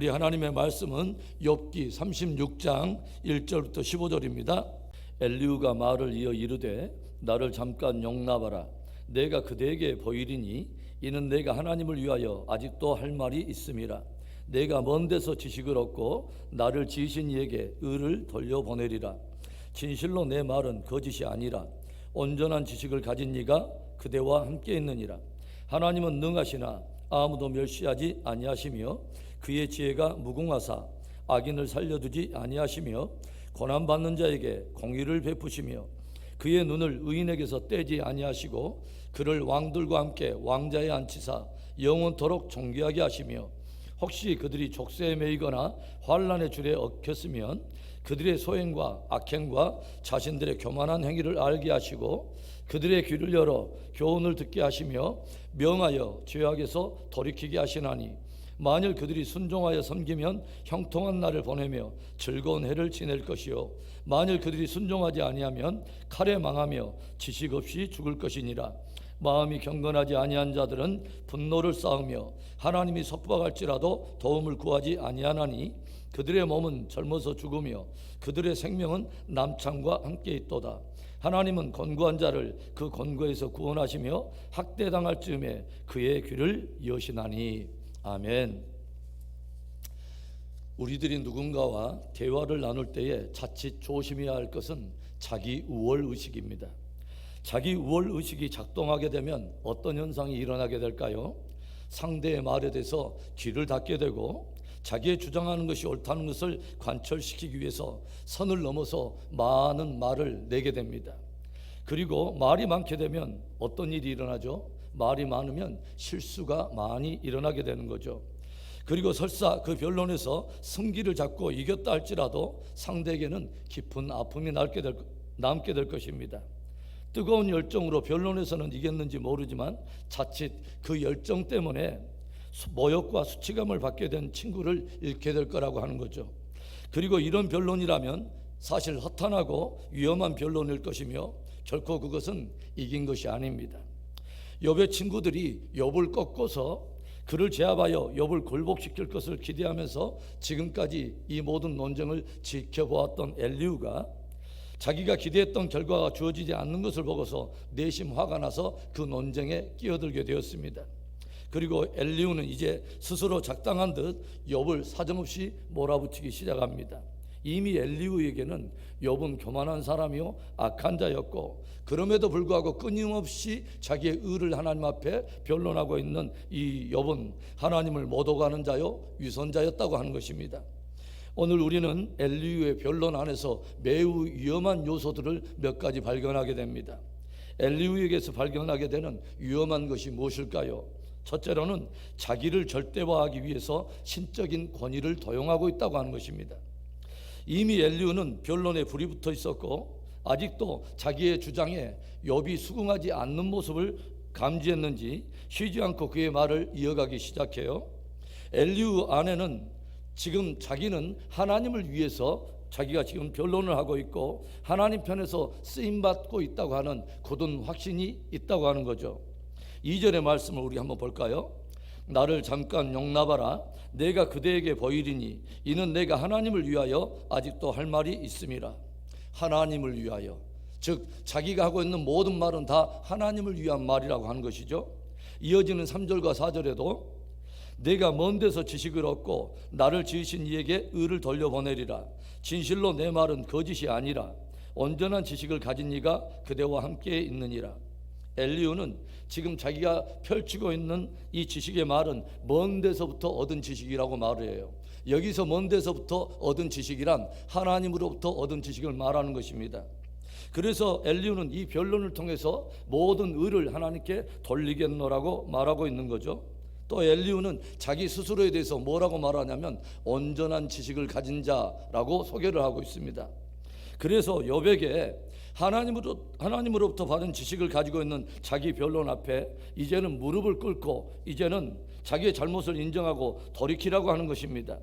우리 하나님의 말씀은 욥기 36장 1절부터 15절입니다. 엘리후가 말을 이어 이르되 나를 잠깐 용납하라. 내가 그대에게 보이리니 이는 내가 하나님을 위하여 아직도 할 말이 있음이라. 내가 먼 데서 지식을 얻고 나를 지으신 이에게 의를 돌려보내리라. 진실로 내 말은 거짓이 아니라 온전한 지식을 가진 이가 그대와 함께 있느니라. 하나님은 능하시나 아무도 멸시하지 아니하시며 그의 지혜가 무궁하사 악인을 살려두지 아니하시며 고난받는 자에게 공의를 베푸시며 그의 눈을 의인에게서 떼지 아니하시고 그를 왕들과 함께 왕자에 앉히사 영원토록 존귀하게 하시며 혹시 그들이 족쇄에 매이거나 환난의 줄에 얽혔으면 그들의 소행과 악행과 자신들의 교만한 행위를 알게 하시고 그들의 귀를 열어 교훈을 듣게 하시며 명하여 죄악에서 돌이키게 하시나니 만일 그들이 순종하여 섬기면 형통한 날을 보내며 즐거운 해를 지낼 것이요 만일 그들이 순종하지 아니하면 칼에 망하며 지식 없이 죽을 것이니라. 마음이 경건하지 아니한 자들은 분노를 쌓으며 하나님이 속박할지라도 도움을 구하지 아니하나니 그들의 몸은 젊어서 죽으며 그들의 생명은 남창과 함께 있도다. 하나님은 권고한 자를 그 권고에서 구원하시며 학대당할 즈음에 그의 귀를 여시나니. 아멘. 우리들이 누군가와 대화를 나눌 때에 자칫 조심해야 할 것은 자기 우월 의식입니다. 자기 우월 의식이 작동하게 되면 어떤 현상이 일어나게 될까요? 상대의 말에 대해서 귀를 닫게 되고 자기의 주장하는 것이 옳다는 것을 관철시키기 위해서 선을 넘어서 많은 말을 내게 됩니다. 그리고 말이 많게 되면 어떤 일이 일어나죠? 말이 많으면 실수가 많이 일어나게 되는 거죠. 그리고 설사 그 변론에서 승기를 잡고 이겼다 할지라도 상대에게는 깊은 아픔이 남게 될 것입니다. 뜨거운 열정으로 변론에서는 이겼는지 모르지만 자칫 그 열정 때문에 모욕과 수치감을 받게 된 친구를 잃게 될 거라고 하는 거죠. 그리고 이런 변론이라면 사실 허탄하고 위험한 변론일 것이며 결코 그것은 이긴 것이 아닙니다. 욥의 친구들이 욥을 꺾고서 그를 제압하여 욥을 굴복시킬 것을 기대하면서 지금까지 이 모든 논쟁을 지켜보았던 엘리후가 자기가 기대했던 결과가 주어지지 않는 것을 보고서 내심 화가 나서 그 논쟁에 끼어들게 되었습니다. 그리고 엘리후는 이제 스스로 작당한 듯 욥을 사정없이 몰아붙이기 시작합니다. 이미 엘리후에게는 욥은 교만한 사람이요 악한 자였고 그럼에도 불구하고 끊임없이 자기의 의를 하나님 앞에 변론하고 있는 이 욥은 하나님을 못 오가는 자요 위선자였다고 하는 것입니다. 오늘 우리는 엘리후의 변론 안에서 매우 위험한 요소들을 몇 가지 발견하게 됩니다. 엘리후에게서 발견하게 되는 위험한 것이 무엇일까요? 첫째로는 자기를 절대화하기 위해서 신적인 권위를 도용하고 있다고 하는 것입니다. 이미 엘리후는 변론에 불이 붙어 있었고 아직도 자기의 주장에 욥이 수긍하지 않는 모습을 감지했는지 쉬지 않고 그의 말을 이어가기 시작해요. 엘리후 안에는 지금 자기는 하나님을 위해서 자기가 지금 변론을 하고 있고 하나님 편에서 쓰임받고 있다고 하는 굳은 확신이 있다고 하는 거죠. 2절의 말씀을 우리 한번 볼까요? 나를 잠깐 용납하라. 내가 그대에게 보이리니 이는 내가 하나님을 위하여 아직도 할 말이 있음이라. 하나님을 위하여, 즉 자기가 하고 있는 모든 말은 다 하나님을 위한 말이라고 하는 것이죠. 이어지는 3절과 4절에도 내가 먼 데서 지식을 얻고 나를 지으신 이에게 의를 돌려보내리라. 진실로 내 말은 거짓이 아니라 온전한 지식을 가진 이가 그대와 함께 있느니라. 엘리후는 지금 자기가 펼치고 있는 이 지식의 말은 먼 데서부터 얻은 지식이라고 말을 해요. 여기서 먼 데서부터 얻은 지식이란 하나님으로부터 얻은 지식을 말하는 것입니다. 그래서 엘리후는 이 변론을 통해서 모든 의를 하나님께 돌리겠노라고 말하고 있는 거죠. 또 엘리후는 자기 스스로에 대해서 뭐라고 말하냐면 온전한 지식을 가진 자라고 소개를 하고 있습니다. 그래서 욥에게 하나님으로부터 받은 지식을 가지고 있는 자기 변론 앞에 이제는 무릎을 꿇고 이제는 자기의 잘못을 인정하고 돌이키라고 하는 것입니다.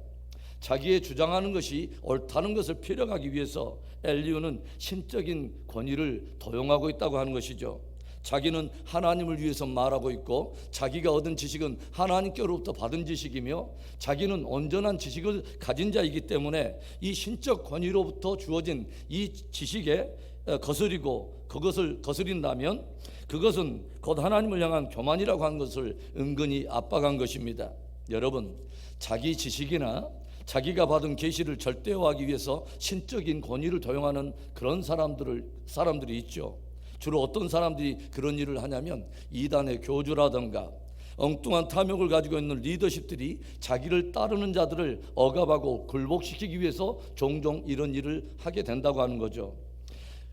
자기의 주장하는 것이 옳다는 것을 표력하기 위해서 엘리후는 신적인 권위를 도용하고 있다고 하는 것이죠. 자기는 하나님을 위해서 말하고 있고 자기가 얻은 지식은 하나님께로부터 받은 지식이며 자기는 온전한 지식을 가진 자이기 때문에 이 신적 권위로부터 주어진 이 지식에 거스리고 그것을 거스린다면 그것은 곧 하나님을 향한 교만이라고 한 것을 은근히 압박한 것입니다. 여러분, 자기 지식이나 자기가 받은 계시를 절대화하기 위해서 신적인 권위를 도용하는 그런 사람들이 있죠. 주로 어떤 사람들이 그런 일을 하냐면 이단의 교주라든가 엉뚱한 탐욕을 가지고 있는 리더십들이 자기를 따르는 자들을 억압하고 굴복시키기 위해서 종종 이런 일을 하게 된다고 하는 거죠.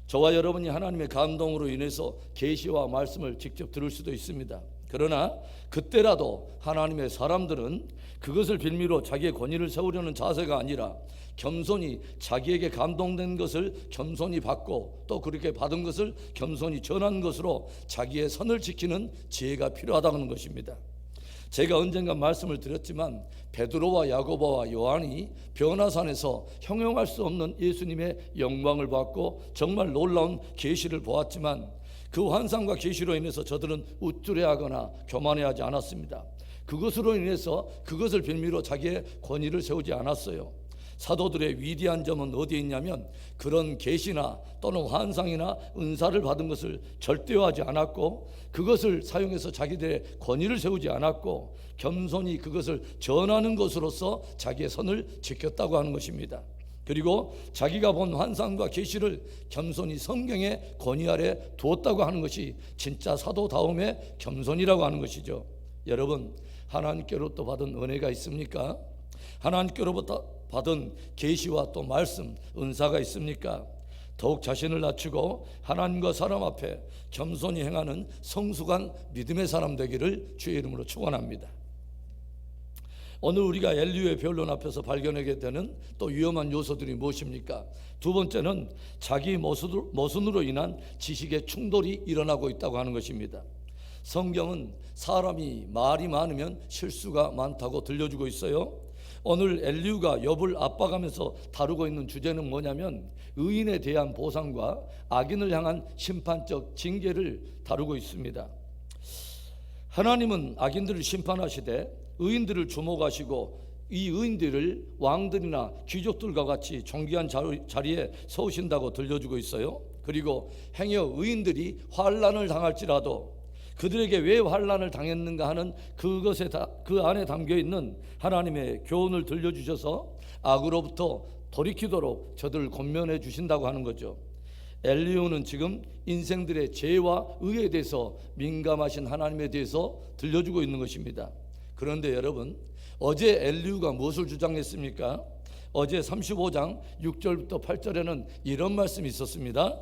저와 여러분이 하나님의 감동으로 인해서 계시와 말씀을 직접 들을 수도 있습니다. 그러나 그때라도 하나님의 사람들은 그것을 빌미로 자기의 권위를 세우려는 자세가 아니라 겸손히 자기에게 감동된 것을 겸손히 받고 또 그렇게 받은 것을 겸손히 전하는 것으로 자기의 선을 지키는 지혜가 필요하다는 것입니다. 제가 언젠가 말씀을 드렸지만 베드로와 야고보와 요한이 변화산에서 형용할 수 없는 예수님의 영광을 받고 정말 놀라운 계시를 보았지만 그 환상과 계시로 인해서 저들은 우쭐해하거나 교만해하지 않았습니다. 그것으로 인해서 그것을 빌미로 자기의 권위를 세우지 않았어요. 사도들의 위대한 점은 어디에 있냐면 그런 계시나 또는 환상이나 은사를 받은 것을 절대화하지 않았고 그것을 사용해서 자기들의 권위를 세우지 않았고 겸손히 그것을 전하는 것으로서 자기의 선을 지켰다고 하는 것입니다. 그리고 자기가 본 환상과 계시를 겸손히 성경의 권위 아래 두었다고 하는 것이 진짜 사도다움의 겸손이라고 하는 것이죠. 여러분, 하나님께로부터 받은 은혜가 있습니까? 하나님께로부터 받은 계시와 또 말씀, 은사가 있습니까? 더욱 자신을 낮추고 하나님과 사람 앞에 겸손히 행하는 성숙한 믿음의 사람 되기를 주의 이름으로 축원합니다. 오늘 우리가 엘리후의 변론 앞에서 발견하게 되는 또 위험한 요소들이 무엇입니까? 두 번째는 자기 모순으로 인한 지식의 충돌이 일어나고 있다고 하는 것입니다. 성경은 사람이 말이 많으면 실수가 많다고 들려주고 있어요. 오늘 엘리후가 욥을 압박하면서 다루고 있는 주제는 뭐냐면 의인에 대한 보상과 악인을 향한 심판적 징계를 다루고 있습니다. 하나님은 악인들을 심판하시되 의인들을 주목하시고 이 의인들을 왕들이나 귀족들과 같이 존귀한 자리에 세우신다고 들려주고 있어요. 그리고 행여 의인들이 환난을 당할지라도 그들에게 왜 환난을 당했는가 하는 그것에 그 안에 담겨있는 하나님의 교훈을 들려주셔서 악으로부터 돌이키도록 저들을 권면해 주신다고 하는 거죠. 엘리후는 지금 인생들의 죄와 의에 대해서 민감하신 하나님에 대해서 들려주고 있는 것입니다. 그런데 여러분, 어제 엘리후가 무엇을 주장했습니까? 어제 35장 6절부터 8절에는 이런 말씀이 있었습니다.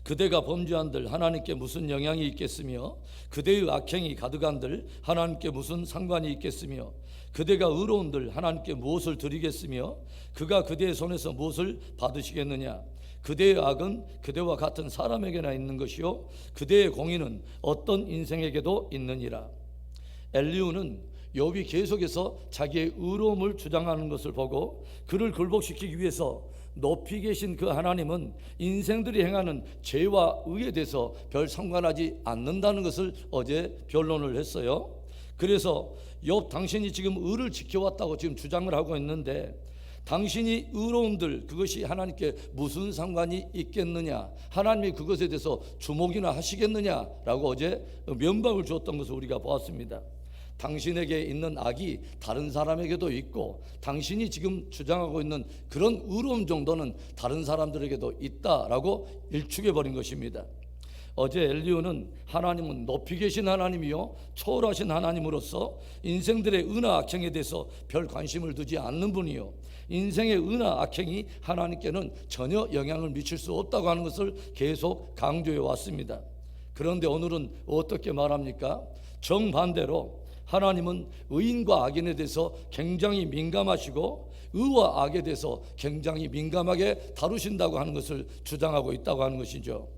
그대가 범죄한들 하나님께 무슨 영향이 있겠으며 그대의 악행이 가득한들 하나님께 무슨 상관이 있겠으며 그대가 의로운들 하나님께 무엇을 드리겠으며 그가 그대의 손에서 무엇을 받으시겠느냐. 그대의 악은 그대와 같은 사람에게나 있는 것이요 그대의 공의는 어떤 인생에게도 있느니라. 엘리후는 욥이 계속해서 자기의 의로움을 주장하는 것을 보고 그를 굴복시키기 위해서 높이 계신 그 하나님은 인생들이 행하는 죄와 의에 대해서 별 상관하지 않는다는 것을 어제 변론을 했어요. 그래서 욥 당신이 지금 의를 지켜왔다고 지금 주장을 하고 있는데 당신이 의로운들 그것이 하나님께 무슨 상관이 있겠느냐, 하나님이 그것에 대해서 주목이나 하시겠느냐라고 어제 면박을 주었던 것을 우리가 보았습니다. 당신에게 있는 악이 다른 사람에게도 있고 당신이 지금 주장하고 있는 그런 의로움 정도는 다른 사람들에게도 있다라고 일축해 버린 것입니다. 어제 엘리후는 하나님은 높이 계신 하나님이요 초월하신 하나님으로서 인생들의 의나 악행에 대해서 별 관심을 두지 않는 분이요 인생의 의나 악행이 하나님께는 전혀 영향을 미칠 수 없다고 하는 것을 계속 강조해 왔습니다. 그런데 오늘은 어떻게 말합니까? 정반대로 하나님은 의인과 악인에 대해서 굉장히 민감하시고 의와 악에 대해서 굉장히 민감하게 다루신다고 하는 것을 주장하고 있다고 하는 것이죠.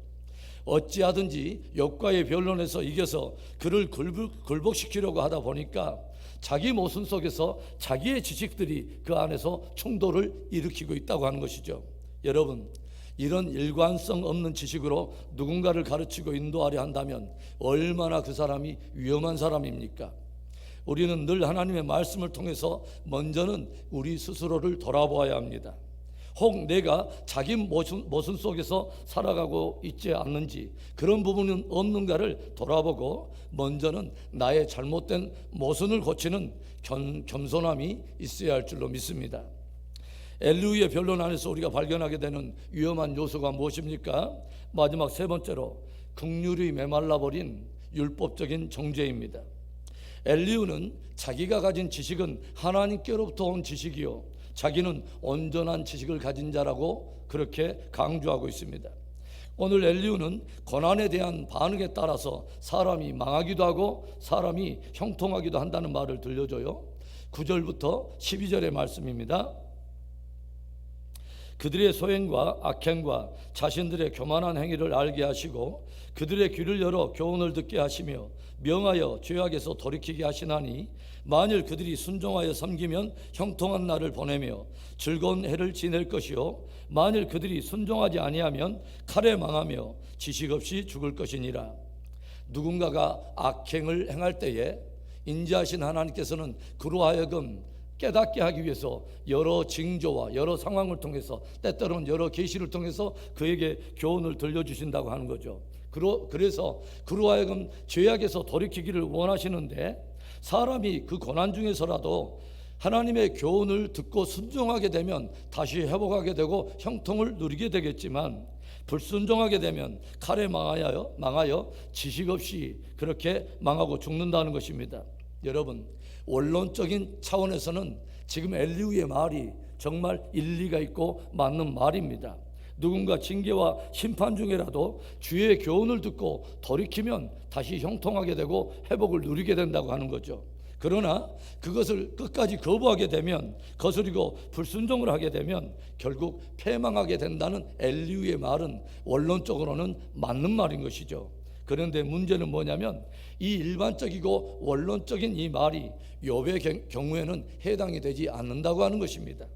어찌하든지 욥과의 변론에서 이겨서 그를 굴복시키려고 하다 보니까 자기 모순 속에서 자기의 지식들이 그 안에서 충돌을 일으키고 있다고 하는 것이죠. 여러분, 이런 일관성 없는 지식으로 누군가를 가르치고 인도하려 한다면 얼마나 그 사람이 위험한 사람입니까? 우리는 늘 하나님의 말씀을 통해서 먼저는 우리 스스로를 돌아보아야 합니다. 혹 내가 자기 모순 속에서 살아가고 있지 않는지, 그런 부분은 없는가를 돌아보고 먼저는 나의 잘못된 모순을 고치는 겸손함이 있어야 할 줄로 믿습니다. 엘리후의 변론 안에서 우리가 발견하게 되는 위험한 요소가 무엇입니까? 마지막 세 번째로 긍휼이 메말라버린 율법적인 정죄입니다. 엘리후는 자기가 가진 지식은 하나님께로부터 온 지식이요, 자기는 온전한 지식을 가진 자라고 그렇게 강조하고 있습니다. 오늘 엘리후는 고난에 대한 반응에 따라서 사람이 망하기도 하고 사람이 형통하기도 한다는 말을 들려줘요. 9절부터 12절의 말씀입니다. 그들의 소행과 악행과 자신들의 교만한 행위를 알게 하시고 그들의 귀를 열어 교훈을 듣게 하시며 명하여 죄악에서 돌이키게 하시나니 만일 그들이 순종하여 섬기면 형통한 날을 보내며 즐거운 해를 지낼 것이요 만일 그들이 순종하지 아니하면 칼에 망하며 지식 없이 죽을 것이니라. 누군가가 악행을 행할 때에 인자하신 하나님께서는 그로 하여금 깨닫게 하기 위해서 여러 징조와 여러 상황을 통해서, 때때로는 여러 계시를 통해서 그에게 교훈을 들려주신다고 하는 거죠. 그래서 그로 하여금 죄악에서 돌이키기를 원하시는데, 사람이 그 고난 중에서라도 하나님의 교훈을 듣고 순종하게 되면 다시 회복하게 되고 형통을 누리게 되겠지만, 불순종하게 되면 칼에 망하여 지식 없이 그렇게 망하고 죽는다는 것입니다. 여러분, 원론적인 차원에서는 지금 엘리후의 말이 정말 일리가 있고 맞는 말입니다. 누군가 징계와 심판 중에라도 주의 교훈을 듣고 돌이키면 다시 형통하게 되고 회복을 누리게 된다고 하는 거죠. 그러나 그것을 끝까지 거부하게 되면, 거스리고 불순종을 하게 되면 결국 패망하게 된다는 엘리후의 말은 원론적으로는 맞는 말인 것이죠. 그런데 문제는 뭐냐면 이 일반적이고 원론적인 이 말이 욥의 경우에는 해당이 되지 않는다고 하는 것입니다.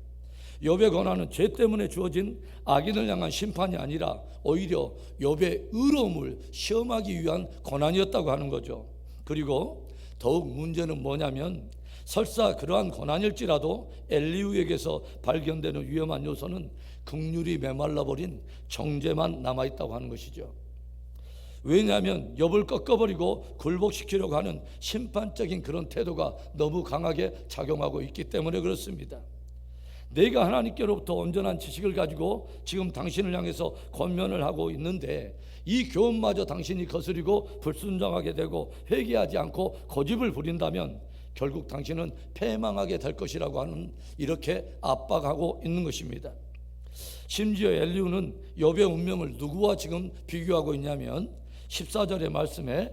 욥의 고난은 죄 때문에 주어진 악인을 향한 심판이 아니라 오히려 욥의 의로움을 시험하기 위한 고난이었다고 하는 거죠. 그리고 더욱 문제는 뭐냐면 설사 그러한 고난일지라도 엘리후에게서 발견되는 위험한 요소는 긍휼이 메말라버린 정죄만 남아있다고 하는 것이죠. 왜냐하면 욥을 꺾어버리고 굴복시키려고 하는 심판적인 그런 태도가 너무 강하게 작용하고 있기 때문에 그렇습니다. 내가 하나님께로부터 온전한 지식을 가지고 지금 당신을 향해서 권면을 하고 있는데 이 교훈마저 당신이 거스리고 불순종하게 되고 회개하지 않고 고집을 부린다면 결국 당신은 패망하게 될 것이라고 하는, 이렇게 압박하고 있는 것입니다. 심지어 엘리후는 욥의 운명을 누구와 지금 비교하고 있냐면 14절의 말씀에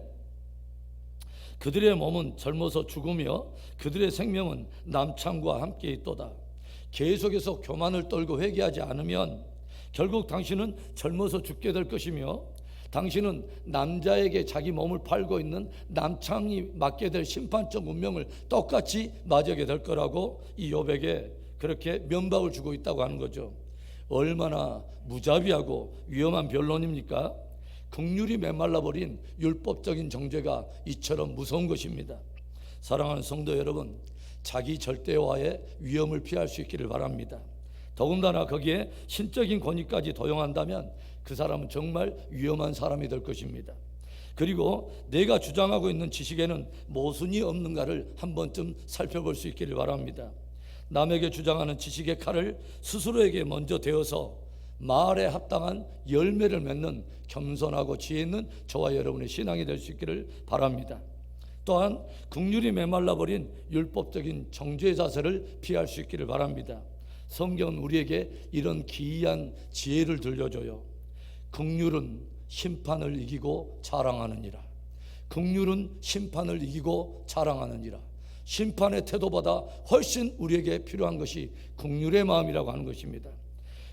그들의 몸은 젊어서 죽으며 그들의 생명은 남창과 함께 있도다. 계속해서 교만을 떨고 회개하지 않으면 결국 당신은 젊어서 죽게 될 것이며 당신은 남자에게 자기 몸을 팔고 있는 남창이 맞게 될 심판적 운명을 똑같이 맞게 될 거라고 이 욥에게 그렇게 면박을 주고 있다고 하는 거죠. 얼마나 무자비하고 위험한 변론입니까? 긍휼이 메말라버린 율법적인 정죄가 이처럼 무서운 것입니다. 사랑하는 성도 여러분, 자기 절대화의 위험을 피할 수 있기를 바랍니다. 더군다나 거기에 신적인 권위까지 도용한다면 그 사람은 정말 위험한 사람이 될 것입니다. 그리고 내가 주장하고 있는 지식에는 모순이 없는가를 한 번쯤 살펴볼 수 있기를 바랍니다. 남에게 주장하는 지식의 칼을 스스로에게 먼저 대어서 말에 합당한 열매를 맺는 겸손하고 지혜 있는 저와 여러분의 신앙이 될 수 있기를 바랍니다. 또한 긍휼이 메말라버린 율법적인 정죄 자세를 피할 수 있기를 바랍니다. 성경은 우리에게 이런 기이한 지혜를 들려줘요. 긍휼은 심판을 이기고 자랑하느니라. 긍휼은 심판을 이기고 자랑하느니라. 심판의 태도보다 훨씬 우리에게 필요한 것이 긍휼의 마음이라고 하는 것입니다.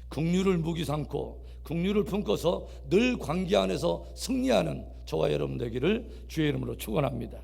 긍휼을 무기 삼고 긍휼을 품고서 늘 관계 안에서 승리하는 저와 여러분 되기를 주의 이름으로 축원합니다.